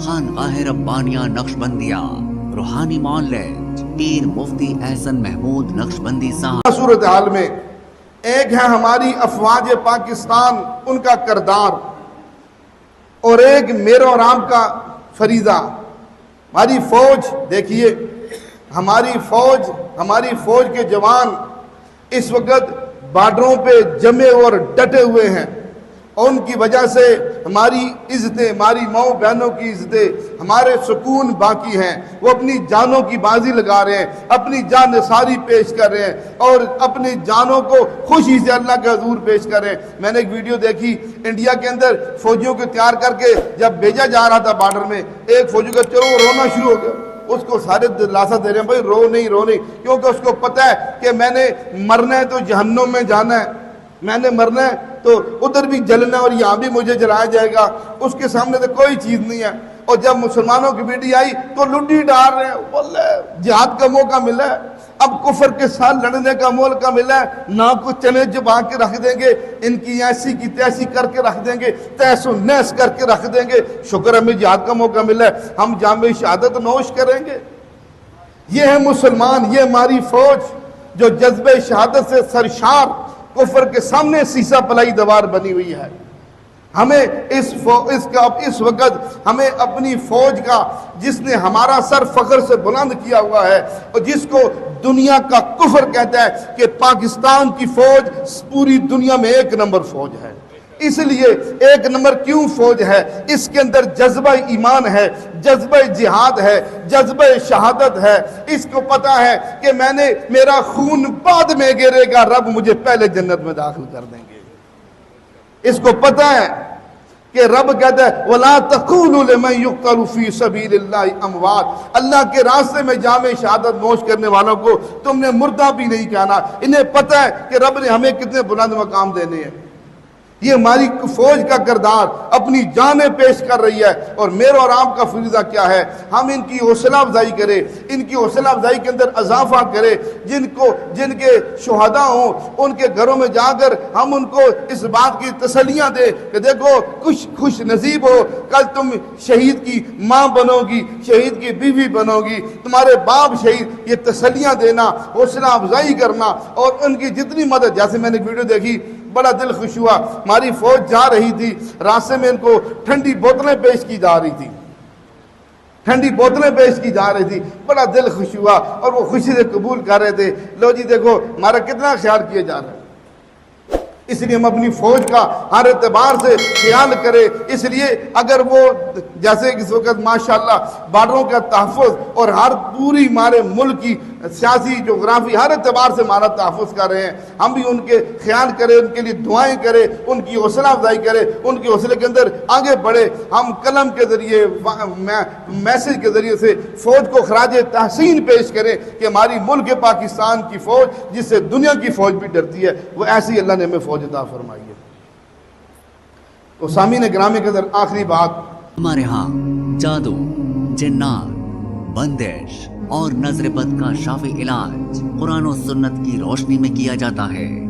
خانقاہ ربانیہ نقشبندیہ روحانی معالج پیر مفتی احسن محمود نقشبندی صاحب۔ صورتحال میں ایک ہے ہماری افواج پاکستان، ان کا کردار، اور ایک میرا اور آپ کا فریضہ۔ ہماری فوج دیکھیے، ہماری فوج کے جوان اس وقت بارڈروں پہ جمے اور ڈٹے ہوئے ہیں، اور ان کی وجہ سے ہماری عزتیں، ہماری ماؤں بہنوں کی عزتیں، ہمارے سکون باقی ہیں۔ وہ اپنی جانوں کی بازی لگا رہے ہیں، اپنی جان نثاری پیش کر رہے ہیں، اور اپنی جانوں کو خوشی سے اللہ کے حضور پیش کر رہے ہیں۔ میں نے ایک ویڈیو دیکھی، انڈیا کے اندر فوجیوں کو تیار کر کے جب بھیجا جا رہا تھا بارڈر میں، ایک فوجی کا چلو رونا شروع ہو گیا، اس کو سارے دلاسا دے رہے ہیں، بھائی رو نہیں، کیونکہ اس کو پتہ ہے کہ میں نے مرنا ہے تو جہنم میں جانا ہے، میں نے مرنا ہے تو ادھر بھی جلنا اور یہاں بھی مجھے جلایا جائے گا، اس کے سامنے تو کوئی چیز نہیں ہے۔ اور جب مسلمانوں کی بیٹی آئی تو لڈی ڈال رہے ہیں، بولے جہاد کا موقع ملا ہے، اب کفر کے ساتھ لڑنے کا موقع ملا ہے، نہ کچھ چنے جبا کے رکھ دیں گے، ان کی ایسی کی تیسی کر کے رکھ دیں گے، تیس و نیس کر کے رکھ دیں گے، شکر ہمیں جہاد کا موقع ملا ہے، ہم جام شہادت نوش کریں گے۔ یہ ہے مسلمان، یہ ہماری فوج جو جذبہ شہادت سے سرشار کفر کے سامنے سیسا پلائی دیوار بنی ہوئی ہے۔ ہمیں اس وقت ہمیں اپنی فوج کا، جس نے ہمارا سر فخر سے بلند کیا ہوا ہے، اور جس کو دنیا کا کفر کہتا ہے کہ پاکستان کی فوج پوری دنیا میں ایک نمبر فوج ہے۔ اس لیے ایک نمبر کیوں فوج ہے؟ اس کے اندر جذبہ ایمان ہے، جذبہ جہاد ہے، جذبہ شہادت ہے۔ اس کو پتا ہے کہ میرا خون بعد میں گرے گا، رب مجھے پہلے جنت میں داخل کر دیں گے۔ اس کو پتا ہے کہ رب کہتا ہے وَلَا تَقُولُوا لِمَنْ يُقْتَلُ فِي سَبِيلِ اللَّهِ أَمْوَاتٌ، اللہ کے راستے میں جام شہادت نوش کرنے والوں کو تم نے مردہ بھی نہیں کہنا۔ انہیں پتا ہے کہ رب نے ہمیں کتنے بلند مقام دینے ہیں۔ یہ ہماری فوج کا کردار اپنی جانیں پیش کر رہی ہے، اور میرا اور آپ کا فریضہ کیا ہے؟ ہم ان کی حوصلہ افزائی کریں، ان کی حوصلہ افزائی کے اندر اضافہ کریں۔ جن کے شہداء ہوں ان کے گھروں میں جا کر ہم ان کو اس بات کی تسلیاں دیں کہ دیکھو خوش نصیب ہو، کل تم شہید کی ماں بنو گی، شہید کی بیوی بنو گی، تمہارے باپ شہید۔ یہ تسلیاں دینا، حوصلہ افزائی کرنا، اور ان کی جتنی مدد۔ جیسے میں نے ایک ویڈیو دیکھی، بڑا دل خوش ہوا، ہماری فوج جا رہی تھی، راستے میں ان کو ٹھنڈی بوتلیں پیش کی جا رہی تھی، بڑا دل خوش ہوا، اور وہ خوشی سے قبول کر رہے تھے۔ لو جی دیکھو ہمارا کتنا خیال کیا جا رہا ہے۔ اس لیے ہم اپنی فوج کا ہر اعتبار سے خیال کریں۔ اس لیے اگر وہ جیسے اس وقت ماشاءاللہ بارڈروں کا تحفظ اور ہر پوری ہمارے ملک کی سیاسی جغرافی ہر اعتبار سے ہمارا تحفظ کر رہے ہیں، ہم بھی ان کے خیال کریں، ان کے لیے دعائیں کریں، ان کی حوصلہ افزائی کریں، ان کے حوصلے کے اندر آگے بڑھے۔ ہم قلم کے ذریعے، میسج کے ذریعے سے فوج کو خراج تحسین پیش کریں کہ ہماری ملک پاکستان کی فوج، جس سے دنیا کی فوج بھی ڈرتی ہے، وہ ایسی اللہ نے ہمیں فوج عطا فرمائی ہے۔ تو سامعین گرامی کے اندر آخری بات، ہمارے ہاں جادو، جنات، بندش اور نظر بد کا شافی علاج قرآن و سنت کی روشنی میں کیا جاتا ہے۔